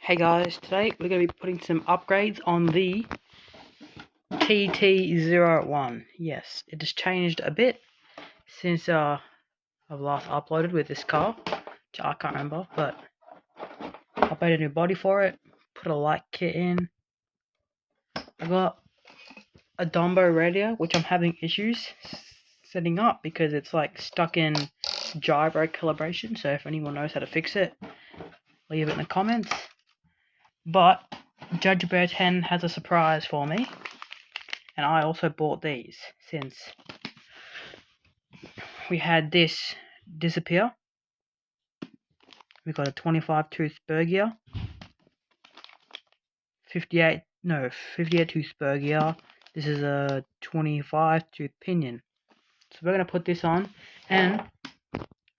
Hey guys, today we're going to be putting some upgrades on the tt01. Yes, it has changed a bit since I've last uploaded with this car, which I can't remember, but I made a new body for it, put a light kit in. I got a Dumbo radio, which I'm having issues setting up because it's like stuck in gyro calibration, so if anyone knows how to fix it, leave it in the comments. But Judge Bear 10 has a surprise for me, and I also bought these since we had this disappear. We got a 25 tooth spur gear, 58 tooth spur gear. This is a 25 tooth pinion. So we're gonna put this on, and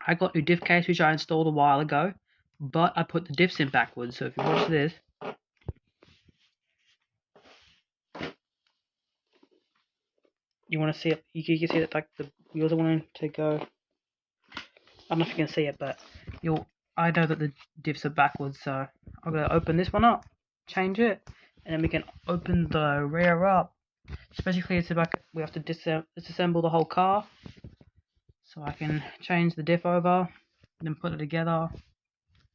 I got new diff case which I installed a while ago, but I put the diffs in backwards. So if you watch this, you want to see it. You can see it like the wheels are wanting to go. I don't know if you can see it, but I know that the diffs are backwards, so I'm gonna open this one up, change it, and then we can open the rear up. Especially it's back, we have to disassemble the whole car, so I can change the diff over, then put it together,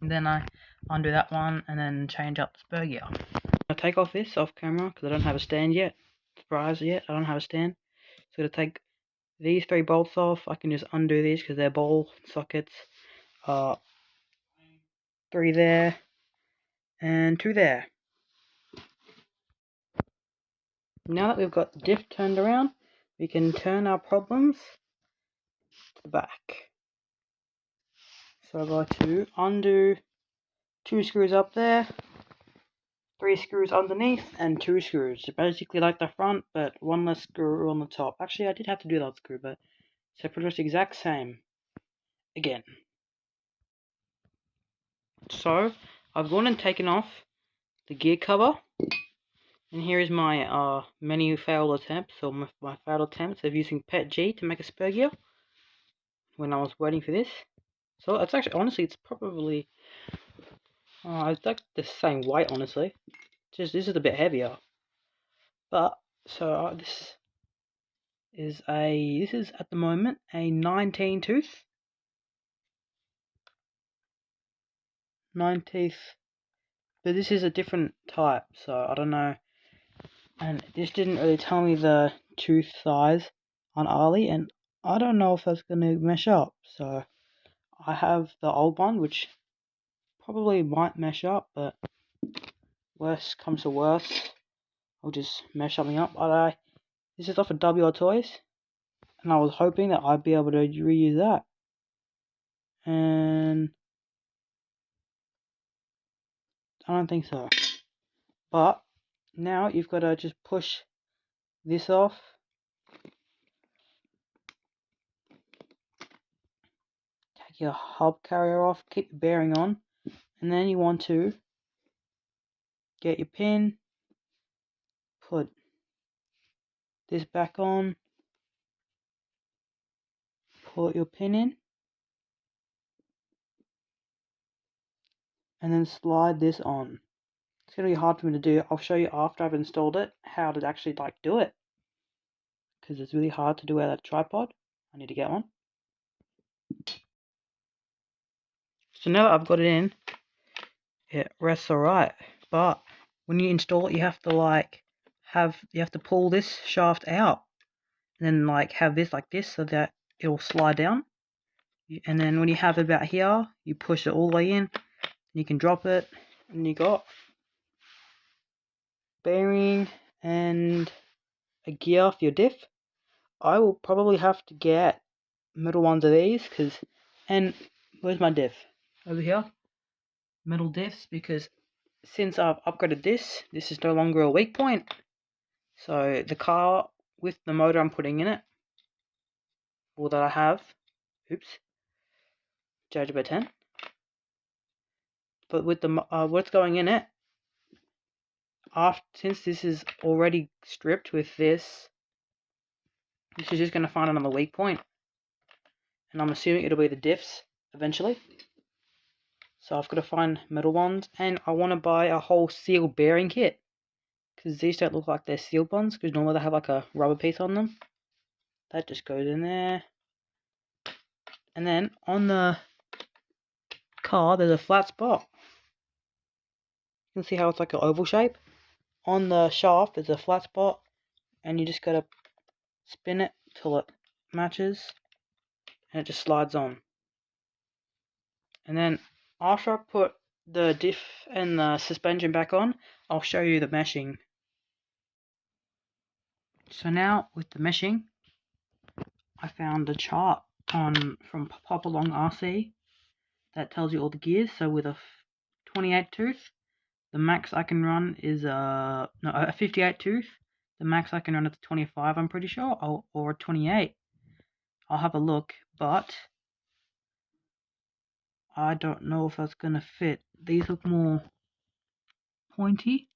and then I undo that one, and then change up the spur gear. I'm gonna take off this off camera because I don't have a stand yet. Surprise yet, I don't have a stand. So I'm gonna take these 3 bolts off. I can just undo these because they're ball sockets. 3 there and 2 there. Now that we've got the diff turned around, we can turn our problems to the back. So I've got to undo 2 screws up there, 3 screws underneath, and 2 screws. So basically like the front, but 1 less screw on the top. Actually, I did have to do that screw, but so pretty much the exact same again. So I've gone and taken off the gear cover, and here is my many failed attempts, or my failed attempts of using PET G to make a spur gear when I was waiting for this. So it's actually, honestly, it's probably it's like the same weight, honestly. Just this is a bit heavier. But so this is at the moment a 19 tooth, 19th, but this is a different type, so I don't know. And this didn't really tell me the tooth size on Ali, and I don't know if that's gonna mesh up. So I have the old one, which probably might mesh up, but worst comes to worst, I'll just mesh something up. This is off of W Toys, and I was hoping that I'd be able to reuse that. And I don't think so. But now you've got to just push this off. Take your hub carrier off, keep the bearing on, and then you want to get your pin, put this back on, put your pin in, and then slide this on. It's going to be hard for me to do. I'll show you after I've installed it how to actually do it, because it's really hard to do without a tripod. I need to get one. So now that I've got it in, it rests alright, but when you install it, you have to pull this shaft out, and then have this like this so that it'll slide down. And then when you have it about here, you push it all the way in, and you can drop it, and you got bearing and a gear for your diff. I will probably have to get metal ones of these, and where's my diff? Over here. Metal diffs, because since I've upgraded this is no longer a weak point. So the car with the motor I'm putting in it, or that I have, JB 10. But with the what's going in it, since this is already stripped with this is just going to find another weak point, and I'm assuming it'll be the diffs eventually. So I've got to find metal ones, and I want to buy a whole seal bearing kit, because these don't look like they're sealed ones, because normally they have like a rubber piece on them. That just goes in there. And then on the car there's a flat spot. You can see how it's like an oval shape. On the shaft there's a flat spot, and you just gotta spin it till it matches, and it just slides on. And then after I put the diff and the suspension back on, I'll show you the meshing. So now with the meshing, I found a chart from Pop Along RC that tells you all the gears. So with a 28 tooth, the max I can run is a 58 tooth. The max I can run is 25, I'm pretty sure, or 28. I'll have a look, but I don't know if that's gonna fit. These look more pointy.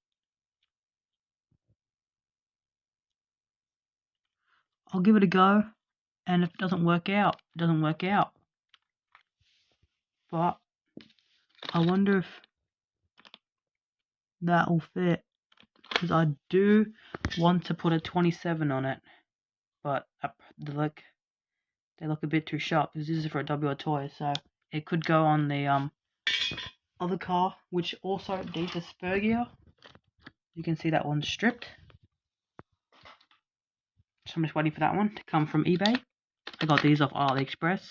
I'll give it a go, and if it doesn't work out, it doesn't work out. But I wonder if that will fit, because I do want to put a 27 on it, but they look a bit too sharp, because this is for a WR toy, so it could go on the other car, which also needs a spur gear. You can see that one's stripped, so I'm just waiting for that one to come from eBay. I got these off AliExpress.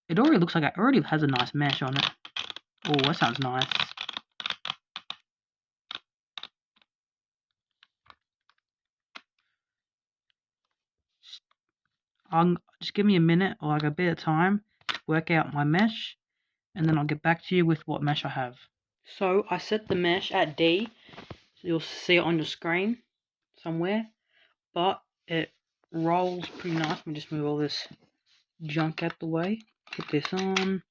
It already looks like it already has a nice mesh on it. Oh, that sounds nice. Just give me a minute or like a bit of time to work out my mesh, and then I'll get back to you with what mesh I have. So I set the mesh at D, so you'll see it on your screen somewhere, but it rolls pretty nice. Let me just move all this junk out the way. Put this on.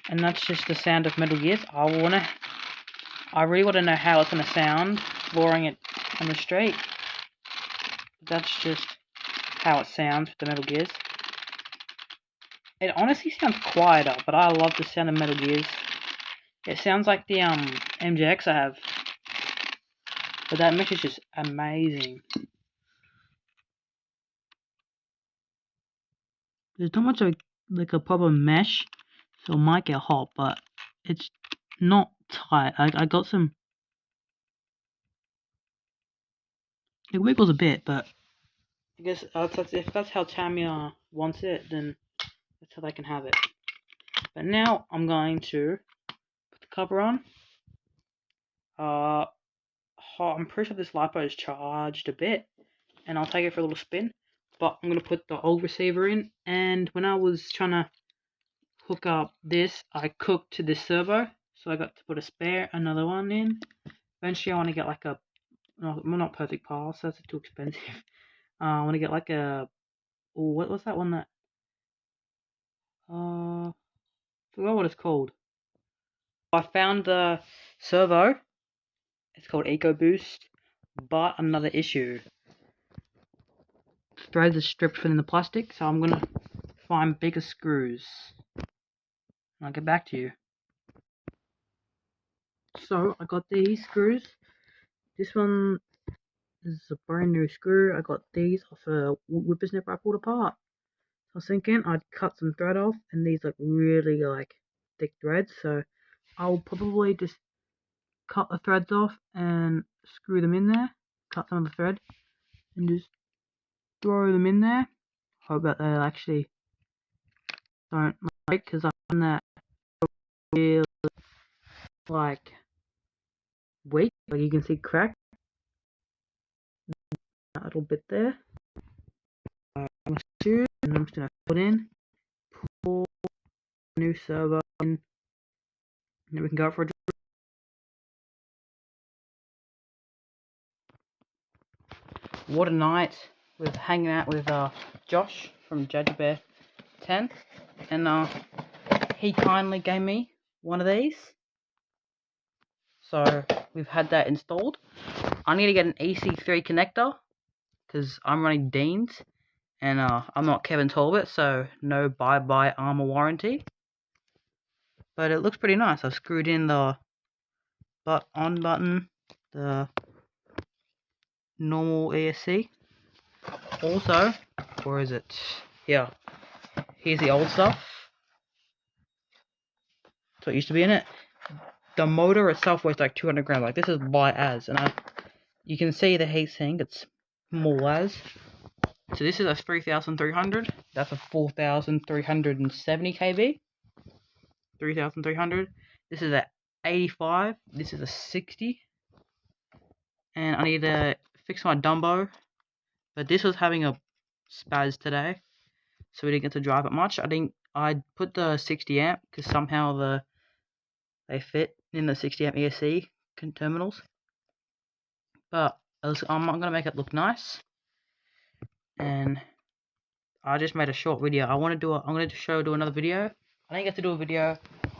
And that's just the sound of Metal Gears. I really want to know how it's going to sound flooring it on the street. That's just how it sounds with the Metal Gears. It honestly sounds quieter, but I love the sound of Metal Gears. It sounds like the MJX I have. But that mesh is just amazing. There's not much of like a proper mesh, so it might get hot, but it's not tight. I got some. It wiggles a bit, but I guess if that's how Tamiya wants it, then that's how they can have it. But now I'm going to put the cover on. I'm pretty sure this LiPo is charged a bit, and I'll take it for a little spin. But I'm going to put the old receiver in, and when I was trying to hook up this, I cooked to this servo, so I got to put another one in. Eventually I want to get like a, not perfect pass, that's too expensive. I want to get like a, what was that one that, forgot what it's called. I found the servo, it's called EcoBoost, but another issue. Threads are stripped within the plastic, so I'm gonna find bigger screws. I'll get back to you. So I got these screws. This one is a brand new screw. I got these off a whippersnapper I pulled apart. So I was thinking I'd cut some thread off, and these like really like thick threads, so I'll probably just cut the threads off and screw them in there. Cut some of the thread and just throw them in there. Hope that they actually don't like, because I find that really like weak. Like you can see crack a little bit there. I'm gonna and I'm just gonna put in, pull new servo in, and then we can go for a drill. What a night with hanging out with Josh from Judgebear 10, and he kindly gave me one of these, so we've had that installed. I need to get an EC3 connector because I'm running Dean's, And I'm not Kevin Talbot, so no bye-bye armor warranty. But it looks pretty nice. I've screwed in the on button, the normal ESC. Also, where is it? Here. Here's the old stuff. So it used to be in it. The motor itself weighs like 200 grams. Like, this is by A.T.S, and you can see the heatsink. It's more A.T.S. So this is a 3,300. That's a 4,370 kb. 3,300. This is a 85. This is a 60. And I need to fix my Dumbo. But this was having a spaz today, so we didn't get to drive it much. I put the 60 amp because somehow they fit in the 60 amp ESC terminals. But I'm not gonna make it look nice. And I just made a short video. I'm gonna do another video. I didn't get to do a video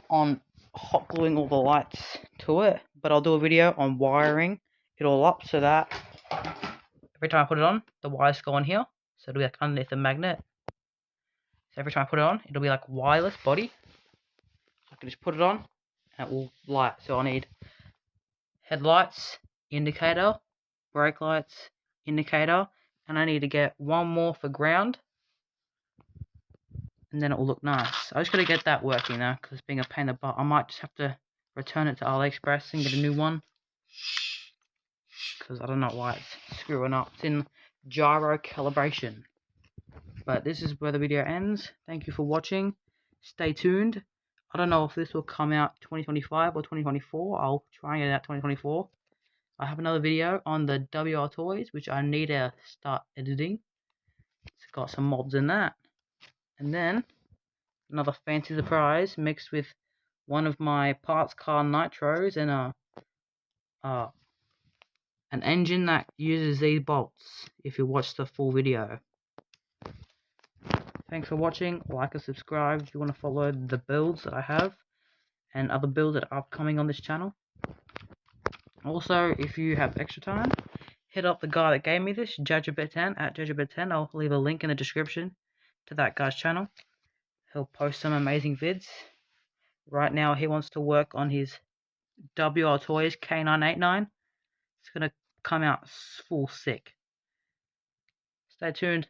on hot gluing all the lights to it, but I'll do a video on wiring it all up so that every time I put it on, the wires go on here. So it'll be like underneath the magnet. So every time I put it on, it'll be like wireless body. So I can just put it on and it will light. So I need headlights, indicator, brake lights, indicator, and I need to get one more for ground. And then it will look nice. I just gotta get that working now, because it's being a pain in the butt. I might just have to return it to AliExpress and get a new one, because I don't know why it's screwing up. It's in gyro calibration. But this is where the video ends. Thank you for watching. Stay tuned. I don't know if this will come out 2025 or 2024. I'll try and get it out 2024. I have another video on the WR toys, which I need to start editing. It's got some mobs in that. And then another fancy surprise mixed with one of my parts car nitros and an engine that uses these bolts, if you watch the full video. Thanks for watching. Like and subscribe if you want to follow the builds that I have and other builds that are upcoming on this channel. Also, if you have extra time, hit up the guy that gave me this, Jajabet10, at Jajabet10. I'll leave a link in the description to that guy's channel. He'll post some amazing vids. Right now, he wants to work on his WR Toys K989. It's going to come out full sick. Stay tuned.